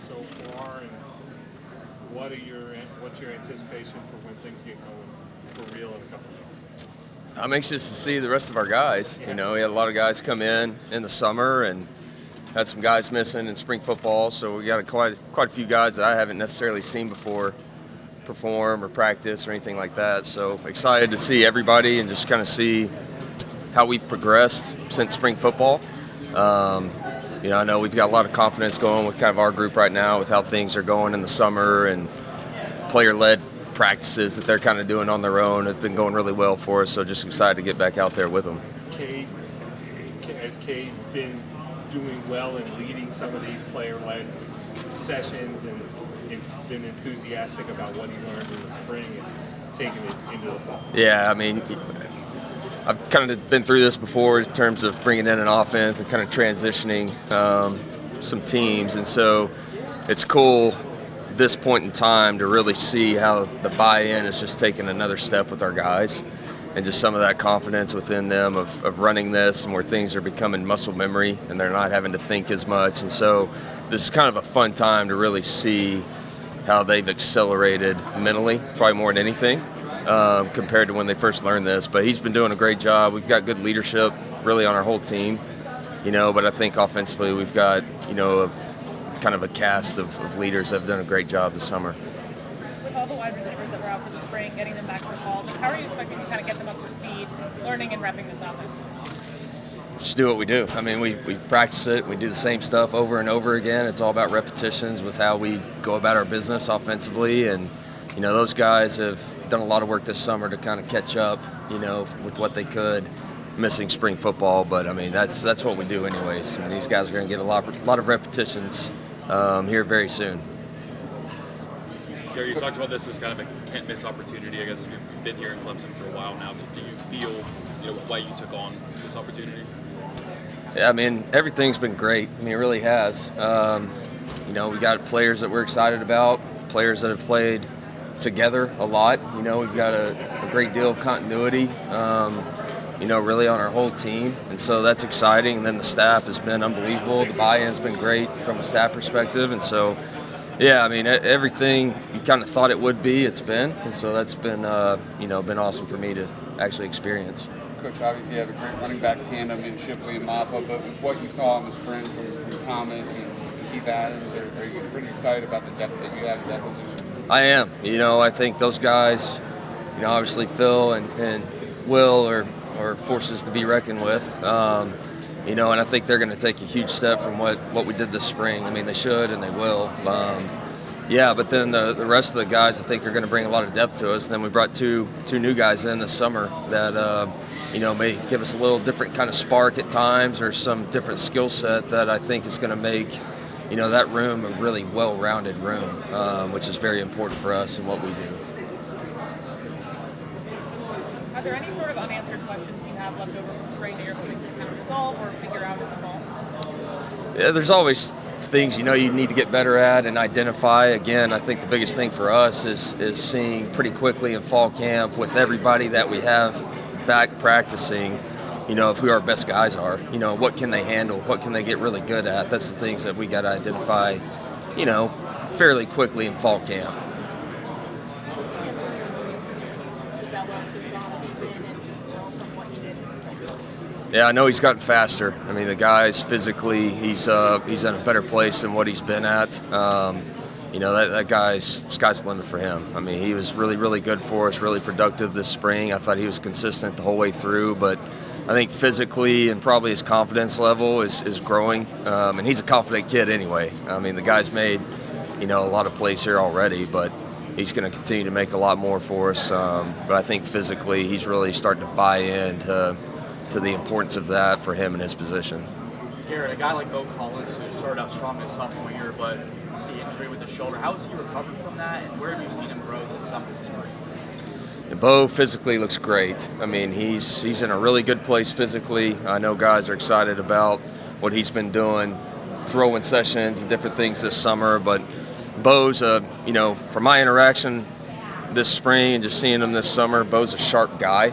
so far, and what's your anticipation for when things get going for real in a couple of weeks? I'm anxious to see the rest of our guys. Yeah. You know, we had a lot of guys come in the summer and had some guys missing in spring football, so we got quite a few guys that I haven't necessarily seen before perform or practice or anything like that. So excited to see everybody and just kind of see how we've progressed since spring football. You know, I know we've got a lot of confidence going with kind of our group right now with how things are going in the summer, and player-led practices that they're kind of doing on their own have been going really well for us, so just excited to get back out there with them. Has Cade been doing well in leading some of these player-led sessions and been enthusiastic about what he learned in the spring and taking it into the fall? Yeah, I mean, I've kind of been through this before in terms of bringing in an offense and kind of transitioning some teams, and so it's cool this point in time to really see how the buy-in is just taking another step with our guys, and just some of that confidence within them of running this, and where things are becoming muscle memory and they're not having to think as much. And so this is kind of a fun time to really see how they've accelerated mentally, probably more than anything, compared to when they first learned this. But he's been doing a great job. We've got good leadership really on our whole team, you know, but I think offensively we've got, you know, kind of a cast of leaders that have done a great job this summer. With all the wide receivers that were out for the spring, getting them back for fall, just how are you expecting to kind of get them up to speed, learning and repping this offense? Just do what we do. I mean, we practice it. We do the same stuff over and over again. It's all about repetitions with how we go about our business offensively. And, you know, those guys have done a lot of work this summer to kind of catch up, you know, with what they could, missing spring football. But, I mean, that's what we do anyways. I mean, these guys are going to get a lot of repetitions here very soon. Gary, you talked about this as kind of a can't-miss opportunity. I guess you've been here in Clemson for a while now. Do you feel, you know, why you took on this opportunity? Yeah, I mean, everything's been great. I mean, it really has. You know, we got players that we're excited about, players that have played together a lot. You know, we've got a great deal of continuity, you know, really on our whole team. And so that's exciting. And then the staff has been unbelievable. The buy-in's been great from a staff perspective. And so, yeah, I mean, everything you kind of thought it would be, it's been. And so that's been, you know, been awesome for me to actually experience. Coach, obviously you have a great running back tandem in Shipley and Maffa, but with what you saw in the spring from Thomas and Keith Adams, are you pretty excited about the depth that you have at that position? I am. You know, I think those guys, you know, obviously Phil and Will are forces to be reckoned with. You know, and I think they're going to take a huge step from what we did this spring. I mean, they should and they will. Yeah, but then the rest of the guys I think are going to bring a lot of depth to us. And then we brought two new guys in this summer that, you know, may give us a little different kind of spark at times, or some different skill set that I think is going to make, you know, that room a really well-rounded room, which is very important for us and what we do. Are there any sort of unanswered questions you have left over from spring that you're hoping to kind of resolve or figure out in the fall? Yeah, there's always things, you know, you need to get better at and identify. Again, I think the biggest thing for us is seeing pretty quickly in fall camp with everybody that we have back practicing, you know, if who our best guys are, you know, what can they handle, what can they get really good at. That's the things that we got to identify, you know, fairly quickly in fall camp. What's the answer you're moving to develop this offseason and just grow from what he did in the spring? Yeah, I know he's gotten faster. I mean, the guy's physically, he's in a better place than what he's been at. You know, that sky's the limit for him. I mean, he was really, really good for us, really productive this spring. I thought he was consistent the whole way through, but I think physically and probably his confidence level is growing. And he's a confident kid anyway. I mean, the guy's made, you know, a lot of plays here already, but he's going to continue to make a lot more for us. But I think physically he's really starting to buy into the importance of that for him in his position. Garrett, a guy like Beaux Collins, who started out strong his sophomore year, but the injury with the shoulder, how has he recovered from that, and where have you seen him grow this summer and spring? Beaux physically looks great. I mean, he's in a really good place physically. I know guys are excited about what he's been doing, throwing sessions and different things this summer, but Beau's, you know, from my interaction this spring and just seeing him this summer, Beau's a sharp guy.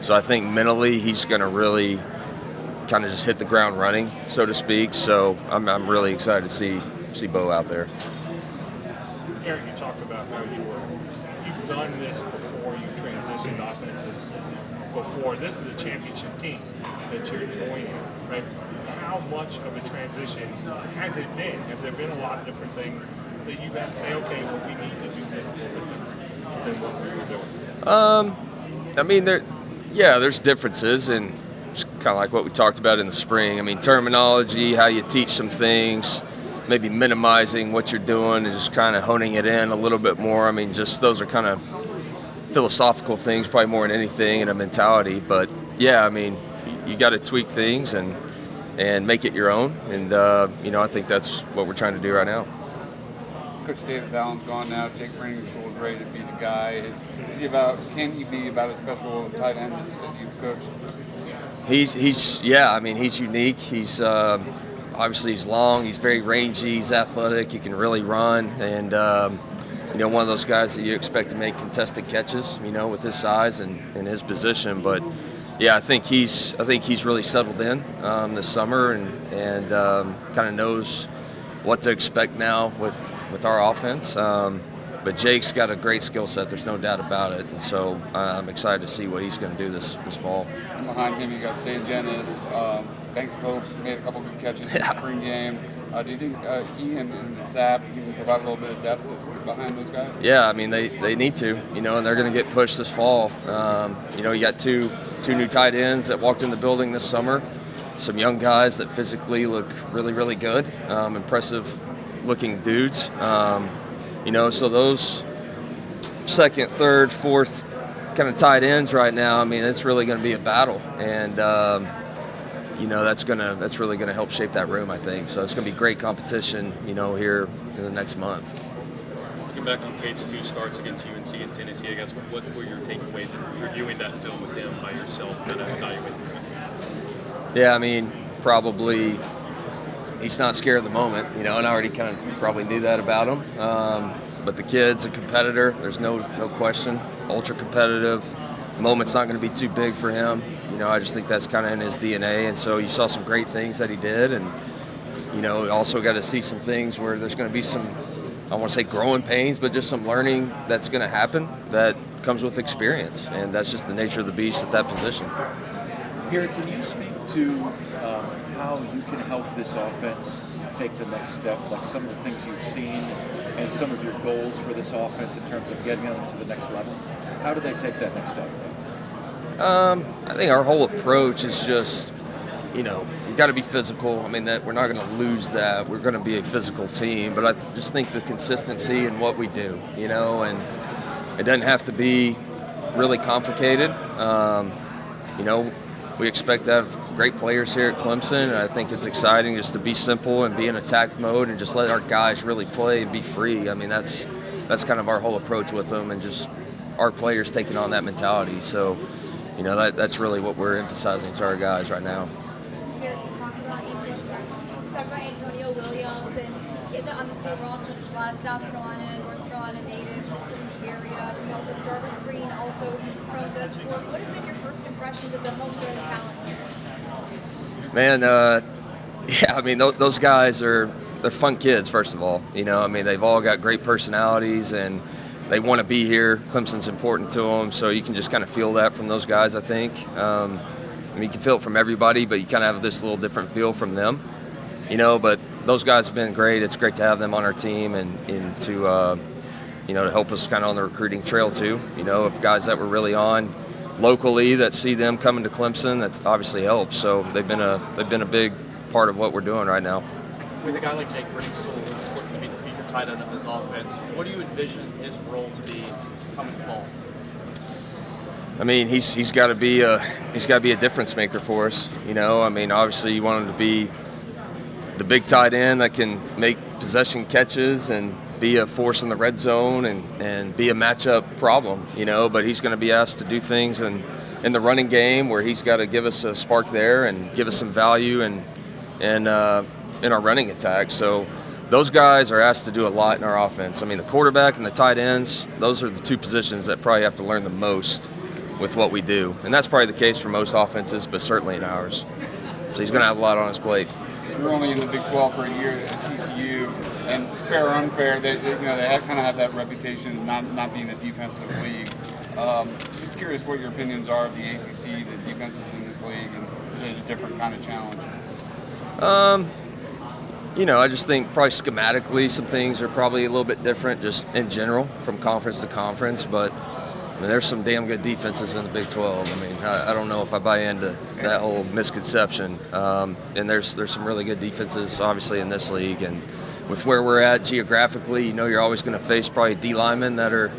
So I think mentally he's going to really kind of just hit the ground running, so to speak. So I'm really excited to see see Beaux out there. Eric, you talked about how you've done this before, you transitioned offenses before. This is a championship team that you're joining, right? How much of a transition has it been? Have there been a lot of different things that you've had to say, okay, well, we need to do this a little bit different than what we were doing? I mean, there's differences, and it's kind of like what we talked about in the spring. I mean, terminology, how you teach some things, maybe minimizing what you're doing and just kind of honing it in a little bit more. I mean, just those are kind of philosophical things, probably more than anything, and a mentality. But yeah, I mean, you got to tweak things and make it your own. And I think that's what we're trying to do right now. Coach Davis Allen's gone now. Jake Briningtool is ready to be the guy. Can he be about a special tight end as you've coached? He's unique. He's obviously he's long. He's very rangy. He's athletic. He can really run, and one of those guys that you expect to make contested catches. With his size and his position. But yeah, I think he's really settled in this summer and kind of knows what to expect now with our offense. But Jake's got a great skill set. There's no doubt about it. And so I'm excited to see what he's going to do this fall. And behind him, you got St. Dennis. Banks Pope made a couple good catches in the spring game. Do you think he and Zap can provide a little bit of depth behind those guys? Yeah, I mean, they need to, and they're going to get pushed this fall. You got two new tight ends that walked in the building this summer. Some young guys that physically look really, really good. Impressive-looking dudes. So those second, third, fourth kind of tight ends right now, I mean, it's really going to be a battle. And, that's really going to help shape that room, I think. So it's going to be great competition, here in the next month. Looking back on Cade's 2 starts against UNC and Tennessee, I guess, what were your takeaways in reviewing that film with him by yourself, kind of evaluating him? Yeah, I mean, probably he's not scared of the moment, and I already kind of probably knew that about him. But the kid's a competitor. There's no question. Ultra competitive. The moment's not going to be too big for him. I just think that's kind of in his DNA. And so you saw some great things that he did. And, also got to see some things where there's going to be some, I don't want to say growing pains, but just some learning that's going to happen that comes with experience. And that's just the nature of the beast at that position. Here, can you speak to how you can help this offense take the next step, like some of the things you've seen and some of your goals for this offense in terms of getting them to the next level? How do they take that next step? I think our whole approach is just, you got to be physical. I mean, that we're not going to lose that. We're going to be a physical team. But I just think the consistency in what we do, and it doesn't have to be really complicated. We expect to have great players here at Clemson, and I think it's exciting just to be simple and be in attack mode and just let our guys really play and be free. I mean, that's kind of our whole approach with them, and just our players taking on that mentality. So, that's really what we're emphasizing to our guys right now. Here, you talked about Antonio Williams, and getting on this whole roster, there's a lot of South Carolina and North Carolina natives from the area. We also Jarvis Green, also from Dutch Fork. What have been your first impressions of the homegrown talent here? Man, I mean, those guys they're fun kids, first of all. I mean, they've all got great personalities, and they want to be here. Clemson's important to them, so you can just kind of feel that from those guys, I think. I mean, you can feel it from everybody, but you kind of have this little different feel from them. But those guys have been great. It's great to have them on our team and to help us kind of on the recruiting trail too. If guys that were really on locally that see them coming to Clemson, that obviously helps. So they've been a big part of what we're doing right now. With a guy like Jake Briningtool, who's looking to be the feature tight end of this offense, what do you envision his role to be coming fall? I mean, he's got to be a difference maker for us. I mean, obviously you want him to be the big tight end that can make possession catches and be a force in the red zone and be a matchup problem. But he's going to be asked to do things in the running game where he's got to give us a spark there and give us some value and in our running attack. So those guys are asked to do a lot in our offense. I mean, the quarterback and the tight ends, those are the two positions that probably have to learn the most with what we do. And that's probably the case for most offenses, but certainly in ours. So he's going to have a lot on his plate. You're only in the Big 12 for a year at TCU. And fair or unfair, they kind of have that reputation of not being a defensive league. Just curious what your opinions are of the ACC, the defenses in this league, and is it a different kind of challenge? I just think probably schematically some things are probably a little bit different just in general from conference to conference, but there's some damn good defenses in the Big 12. I don't know if I buy into that whole misconception. And there's some really good defenses, obviously, in this league. And with where we're at geographically, you're always going to face probably D linemen that are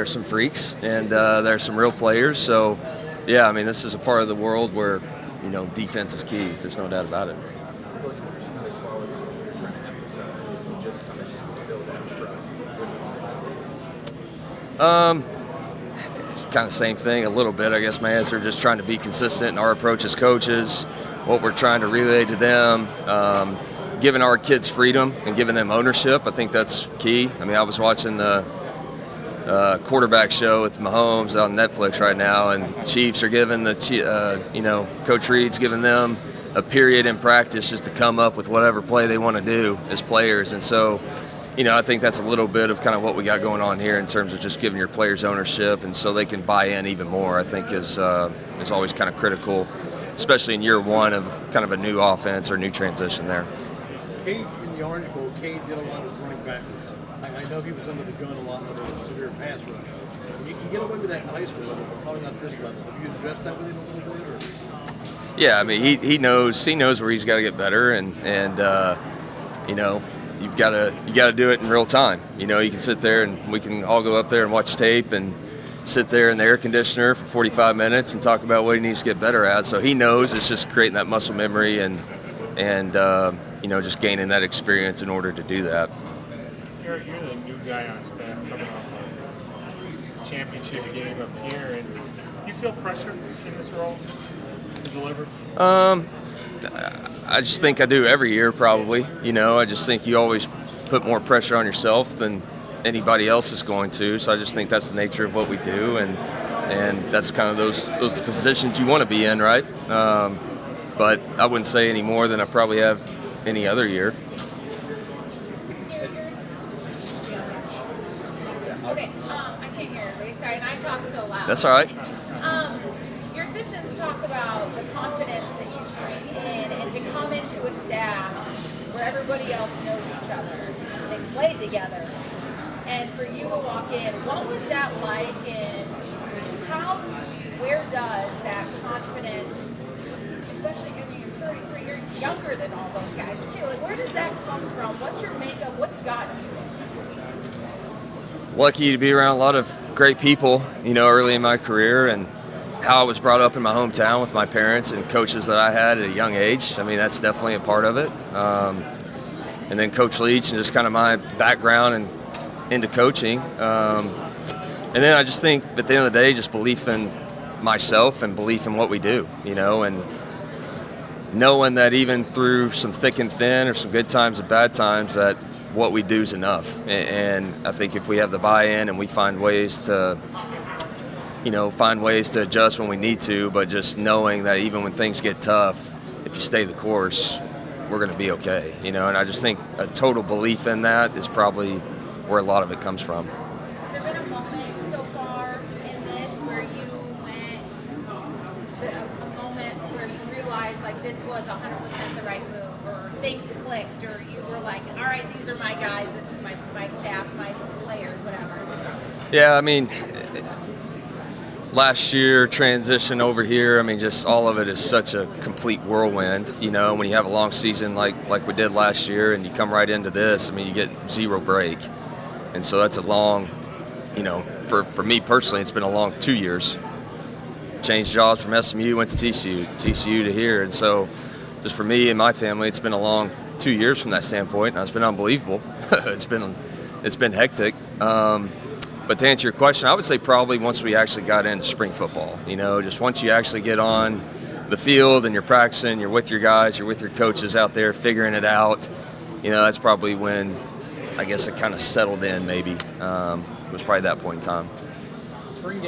some freaks, and there's some real players. So, yeah, this is a part of the world where, defense is key. There's no doubt about it. Kind of same thing a little bit. I guess my answer, just trying to be consistent in our approach as coaches, what we're trying to relay to them, giving our kids freedom and giving them ownership. I think that's key. I was watching the quarterback show with Mahomes on Netflix right now, and Chiefs are giving Coach Reed's giving them a period in practice just to come up with whatever play they want to do as players. And so, I think that's a little bit of kind of what we got going on here in terms of just giving your players ownership, and so they can buy in even more, I think is always kind of critical, especially in year one of kind of a new offense or new transition there. Cade, in the Orange Bowl, Cade did a lot of running backwards. I know he was under the gun a lot under a severe pass rush. You can get away with that in high school level, but probably not this level. Have you addressed that with him a little bit? Or? Yeah, he knows where he's got to get better, and you got to do it in real time. You can sit there and we can all go up there and watch tape and sit there in the air conditioner for 45 minutes and talk about what he needs to get better at. So he knows it's just creating that muscle memory and just gaining that experience in order to do that. Garrett, you're the new guy on staff coming off a championship game appearance. Do you feel pressure in this role to deliver? I just think I do every year, probably. I just think you always put more pressure on yourself than anybody else is going to. So I just think that's the nature of what we do, and that's kind of those positions you want to be in, right? But I wouldn't say any more than I probably have any other year. Okay, I can't hear everybody. Sorry, and I talk so loud. That's all right. Your assistants talk about the confidence that you bring in, and to come into a staff where everybody else knows each other, they play together, and for you to walk in, what was that like, and where does that confidence, especially you're 33, you're younger than all those guys too, like where does that come from? What's your makeup? What's gotten you in? Lucky to be around a lot of great people, early in my career, and how I was brought up in my hometown with my parents and coaches that I had at a young age. That's definitely a part of it. And then Coach Leach and just kind of my background and into coaching. And then I just think at the end of the day, just belief in myself and belief in what we do, and knowing that even through some thick and thin or some good times and bad times, that what we do is enough. And I think if we have the buy-in and we find ways to adjust when we need to, but just knowing that even when things get tough, if you stay the course, we're going to be okay, and I just think a total belief in that is probably where a lot of it comes from. Has there been a moment so far in this where you went, a moment where you realized like this was 100% the right move, or things clicked, or you were like, all right, these are my guys, this is my staff, my players, whatever? Yeah, last year, transition over here, just all of it is such a complete whirlwind, when you have a long season like we did last year and you come right into this, you get zero break. And so that's a long, for me personally, it's been a long 2 years. Changed jobs from SMU, went to TCU to here. And so just for me and my family, it's been a long 2 years from that standpoint. And it's been unbelievable. It's been hectic. But to answer your question, I would say probably once we actually got into spring football, just once you actually get on the field and you're practicing, you're with your guys, you're with your coaches out there figuring it out, that's probably when I guess it kind of settled in maybe. It was probably that point in time.